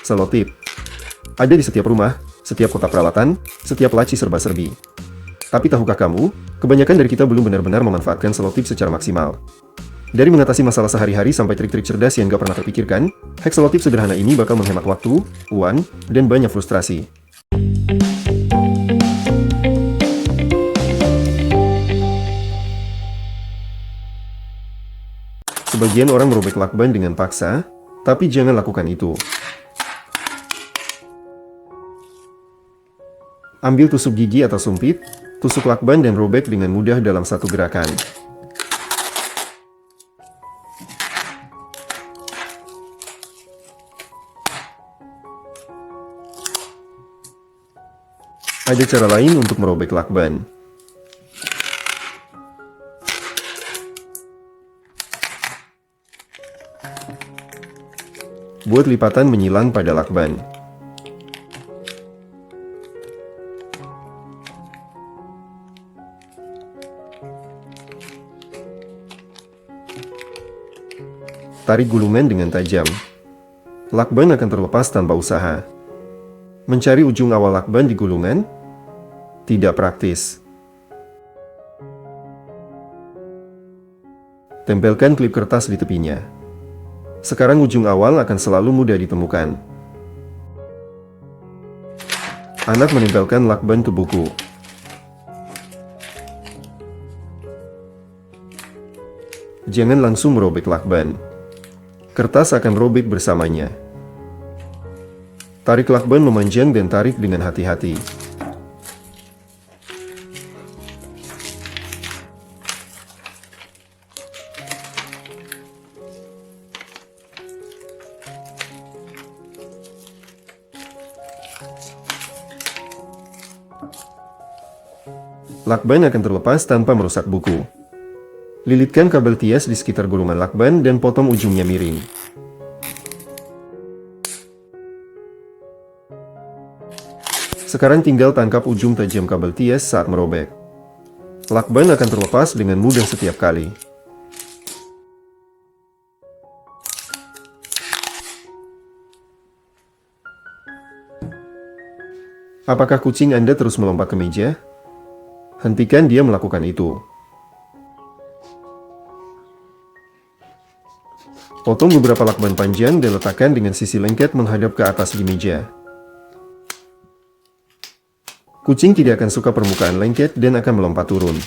Selotip ada di setiap rumah, setiap kotak peralatan, setiap laci serba-serbi. Tapi tahukah kamu, kebanyakan dari kita belum benar-benar memanfaatkan selotip secara maksimal. Dari mengatasi masalah sehari-hari sampai trik-trik cerdas yang gak pernah terpikirkan, hack selotip sederhana ini bakal menghemat waktu, uang, dan banyak frustrasi. Sebagian orang merobek lakban dengan paksa, tapi jangan lakukan itu. Ambil tusuk gigi atau sumpit, tusuk lakban dan robek dengan mudah dalam satu gerakan. Ada cara lain untuk merobek lakban. Buat lipatan menyilang pada lakban. Tarik gulungan dengan tajam. Lakban akan terlepas tanpa usaha. Mencari ujung awal lakban di gulungan tidak praktis. Tempelkan klip kertas di tepinya. Sekarang ujung awal akan selalu mudah ditemukan. Anak menempelkan lakban ke buku. Jangan langsung merobek lakban. Kertas akan robek bersamanya. Tarik lakban memanjang dan tarik dengan hati-hati. Lakban akan terlepas tanpa merusak buku. Lilitkan kabel tias di sekitar gulungan lakban dan potong ujungnya miring. Sekarang tinggal tangkap ujung tajam kabel tias saat merobek. Lakban akan terlepas dengan mudah setiap kali. Apakah kucing Anda terus melompat ke meja? Hentikan dia melakukan itu. Potong beberapa lakban panjang dan letakkan dengan sisi lengket menghadap ke atas di meja. Kucing tidak akan suka permukaan lengket dan akan melompat turun.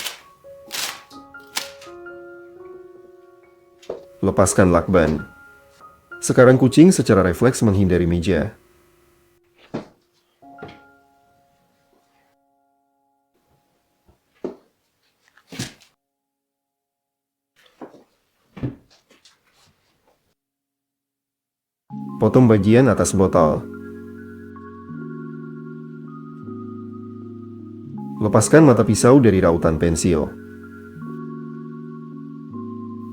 Lepaskan lakban. Sekarang kucing secara refleks menghindari meja. Potong bagian atas botol. Lepaskan mata pisau dari rautan pensil.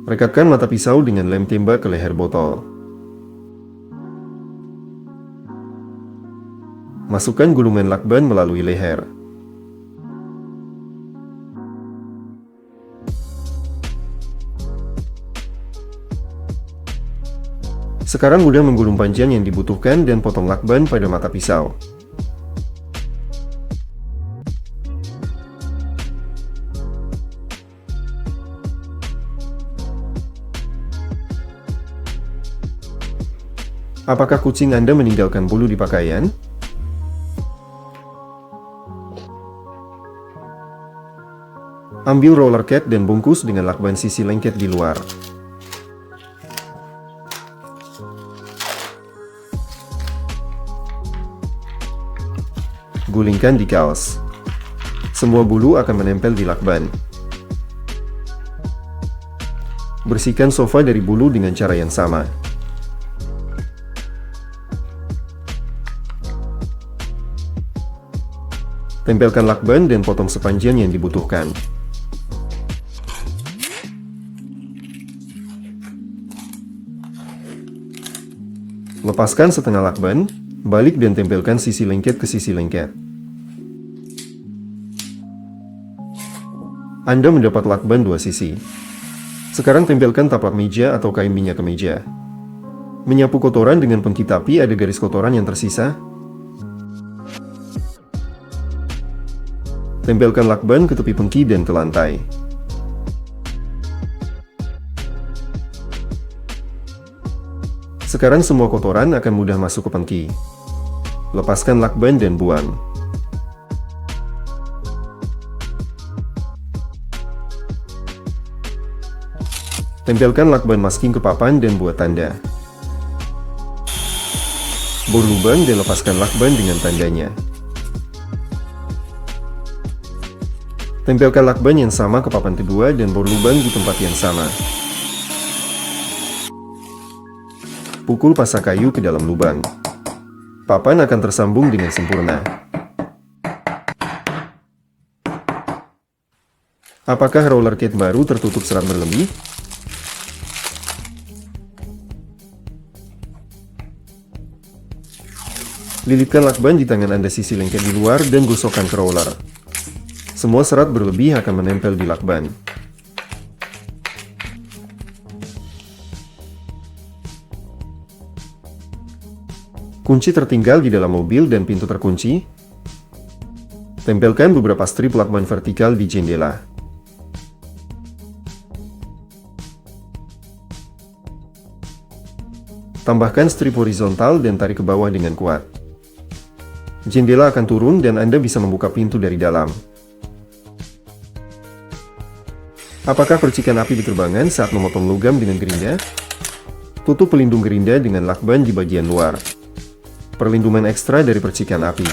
Rekatkan mata pisau dengan lem tembak ke leher botol. Masukkan gulungan lakban melalui leher. Sekarang mudah menggulung panjang yang dibutuhkan dan potong lakban pada mata pisau. Apakah kucing Anda meninggalkan bulu di pakaian? Ambil roller cat dan bungkus dengan lakban sisi lengket di luar. Gulingkan di kaos. Semua bulu akan menempel di lakban. Bersihkan sofa dari bulu dengan cara yang sama. Tempelkan lakban dan potong sepanjang yang dibutuhkan. Lepaskan setengah lakban, balik dan tempelkan sisi lengket ke sisi lengket. Anda mendapat lakban dua sisi. Sekarang tempelkan taplak meja atau kain minyak ke meja. Menyapu kotoran dengan pengki tapi ada garis kotoran yang tersisa. Tempelkan lakban ke tepi pengki dan ke lantai. Sekarang semua kotoran akan mudah masuk ke pengki. Lepaskan lakban dan buang. Tempelkan lakban masking ke papan dan buat tanda. Bor lubang dan lepaskan lakban dengan tandanya. Tempelkan lakban yang sama ke papan kedua dan bor lubang di tempat yang sama. Pukul pasak kayu ke dalam lubang. Papan akan tersambung dengan sempurna. Apakah roller skate baru tertutup serat berlebih? Lilitkan lakban di tangan Anda sisi lengket di luar dan gosokkan ke roller. Semua serat berlebih akan menempel di lakban. Kunci tertinggal di dalam mobil dan pintu terkunci. Tempelkan beberapa strip lakban vertikal di jendela. Tambahkan strip horizontal dan tarik ke bawah dengan kuat. Jendela akan turun dan Anda bisa membuka pintu dari dalam. Apakah percikan api di terbangan saat memotong logam dengan gerinda? Tutup pelindung gerinda dengan lakban di bagian luar. Perlindungan ekstra dari percikan api.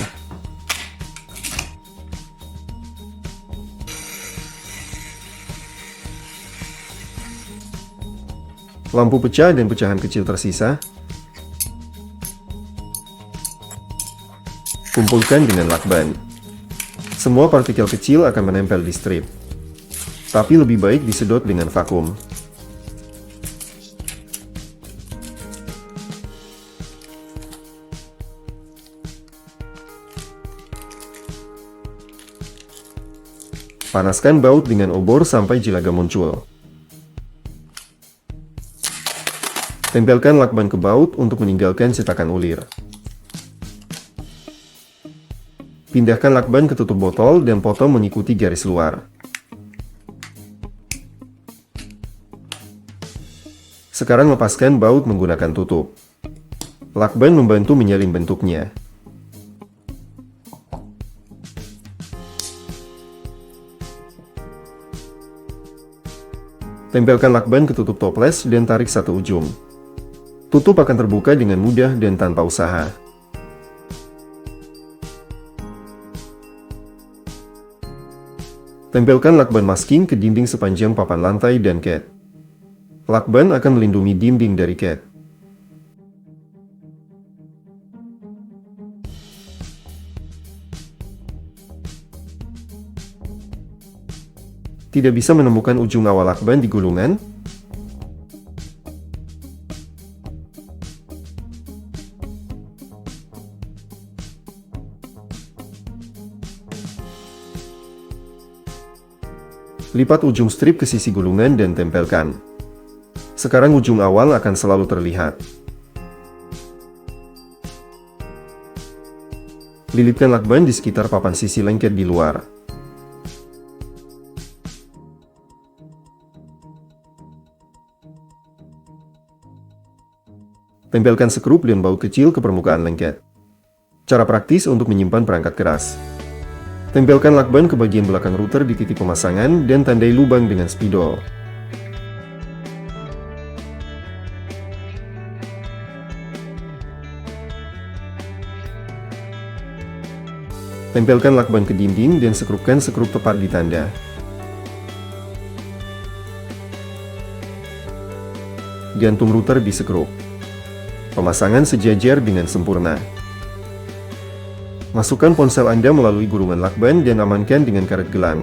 Lampu pecah dan pecahan kecil tersisa. Kumpulkan dengan lakban. Semua partikel kecil akan menempel di strip. Tapi lebih baik disedot dengan vakum. Panaskan baut dengan obor sampai jelaga muncul. Tempelkan lakban ke baut untuk meninggalkan cetakan ulir. Pindahkan lakban ke tutup botol dan potong mengikuti garis luar. Sekarang lepaskan baut menggunakan tutup. Lakban membantu menyalin bentuknya. Tempelkan lakban ke tutup toples dan tarik satu ujung. Tutup akan terbuka dengan mudah dan tanpa usaha. Tempelkan lakban masking ke dinding sepanjang papan lantai dan cat. Lakban akan melindungi dinding dari cat. Tidak bisa menemukan ujung awal lakban di gulungan? Lipat ujung strip ke sisi gulungan dan tempelkan. Sekarang ujung awal akan selalu terlihat. Lilitkan lakban di sekitar papan sisi lengket di luar. Tempelkan sekrup dan baut kecil ke permukaan lengket. Cara praktis untuk menyimpan perangkat keras. Tempelkan lakban ke bagian belakang router di titik pemasangan dan tandai lubang dengan spidol. Tempelkan lakban ke dinding dan sekrupkan sekrup tepat di tanda. Gantung router di sekrup. Pemasangan sejajar dengan sempurna. Masukkan ponsel Anda melalui gulungan lakban dan amankan dengan karet gelang.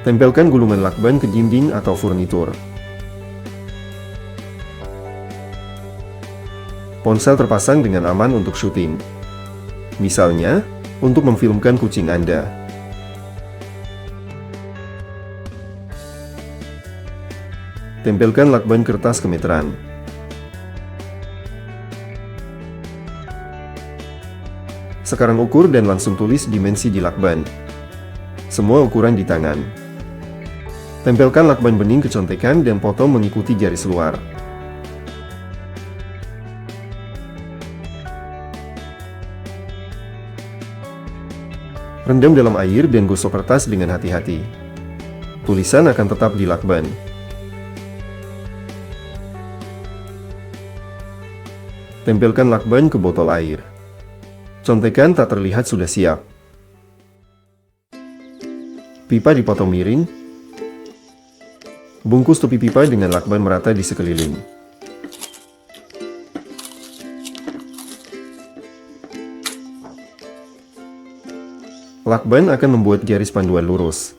Tempelkan gulungan lakban ke dinding atau furnitur. Ponsel terpasang dengan aman untuk syuting. Misalnya, untuk memfilmkan kucing Anda. Tempelkan lakban kertas ke meteran. Sekarang ukur dan langsung tulis dimensi di lakban. Semua ukuran di tangan. Tempelkan lakban bening ke contekan dan potong mengikuti garis luar. Rendam dalam air dan gosok kertas dengan hati-hati. Tulisan akan tetap di lakban. Tempelkan lakban ke botol air. Contekan tak terlihat sudah siap. Pipa dipotong miring. Bungkus tepi pipa dengan lakban merata di sekeliling. Lakban akan membuat garis panduan lurus.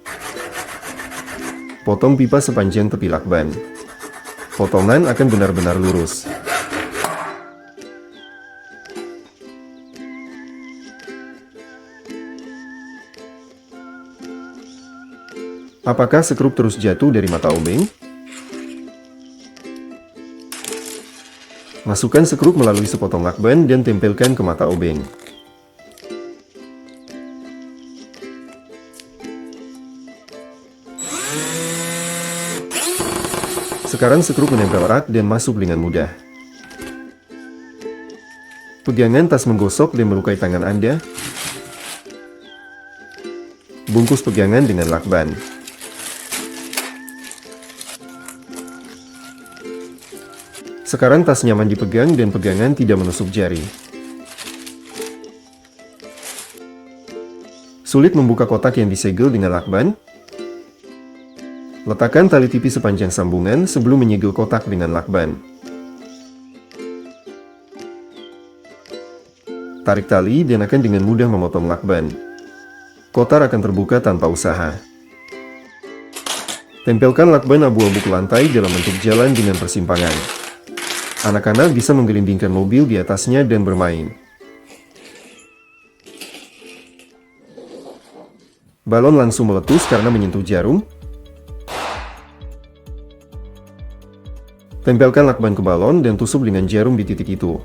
Potong pipa sepanjang tepi lakban. Potongan akan benar-benar lurus. Apakah sekrup terus jatuh dari mata obeng? Masukkan sekrup melalui sepotong lakban dan tempelkan ke mata obeng. Sekarang sekrup menempel erat dan masuk dengan mudah. Pegangan tas menggosok dan melukai tangan Anda. Bungkus pegangan dengan lakban. Sekarang tas nyaman dipegang dan pegangan tidak menusuk jari. Sulit membuka kotak yang disegel dengan lakban? Letakkan tali tipis sepanjang sambungan sebelum menyegel kotak dengan lakban. Tarik tali dan akan dengan mudah memotong lakban. Kotak akan terbuka tanpa usaha. Tempelkan lakban abu-abu ke lantai dalam bentuk jalan dengan persimpangan. Anak-anak bisa menggelindingkan mobil di atasnya dan bermain. Balon langsung meletus karena menyentuh jarum. Tempelkan lakban ke balon dan tusuk dengan jarum di titik itu.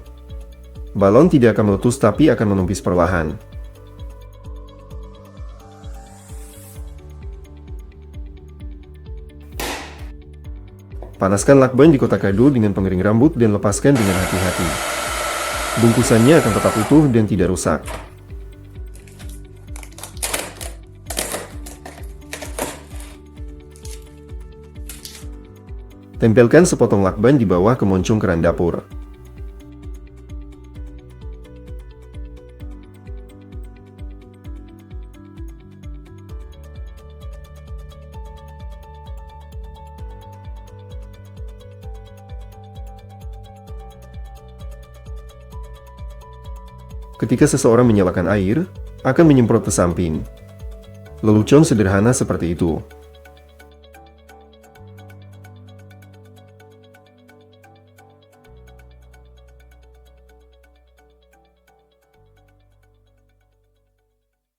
Balon tidak akan meletus tapi akan menumpis perlahan. Panaskan lakban di kotak kado dengan pengering rambut dan lepaskan dengan hati-hati. Bungkusannya akan tetap utuh dan tidak rusak. Tempelkan sepotong lakban di bawah kemoncong keran dapur. Ketika seseorang menyalakan air, akan menyemprot ke samping. Lelucon sederhana seperti itu.